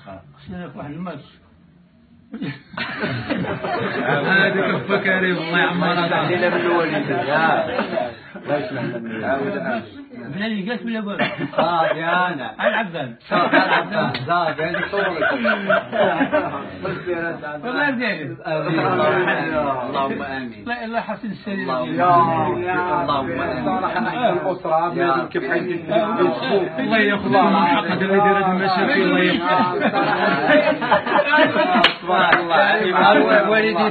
خصنا واحد الماتش. هذيك كفا كريم الله يعمرها علينا من الوالدين الله يسلم لنا بلادي قالت بلا والو. صافي انا العبان صافي العبان صافي هذه صورك والله ديالي. اللهم امين الله يحسن السرير. اللهم امين الاسره كيف الله ياخذ من حق هذا اللي يدير هذه المشاكل الله يحفظه. تبارك الله والدي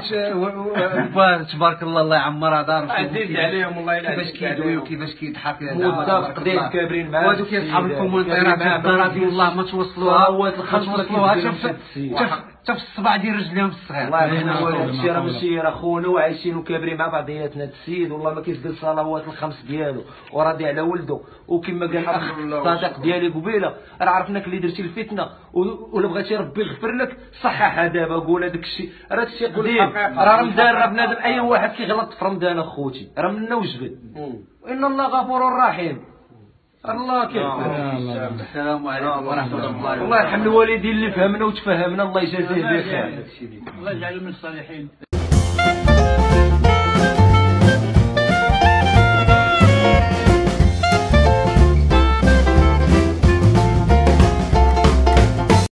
تبارك الله الله يعمرها دار عزيز عليهم والله كيفاش كيدوي وكيفاش كيضحك موظف قضيه كابرين معاه وهادو كيصحاب الكومونتيرات في الدار ديال الله ما توصلوها حتى في الصبع ديال رجليهم الصغير. والله حنا هادشي راه ماشي راه خونا وعايشين وكابرين مع بعضياتنا. هاد السيد والله ما كيسدل الصلوات الخمس ديالو وراضي على ولده. وكما قال الاخ الصديق ديالي قبيله راه عرفناك اللي درتي الفتنه ولا بغيتي ربي يغفر لك صححها دابا. قول هذاك الشيء راه هذا الشيء قديم. راه رمضان راه بنادم اي واحد كيغلط في رمضان اخوتي راه منا وجبد. ان الله غفور رحيم. الله كيغفر. السلام عليكم ورحمه الله. الله يرحم الوالدين اللي فهمنا وتفهمنا الله يجازيه بخير. الله يجعله من الصالحين.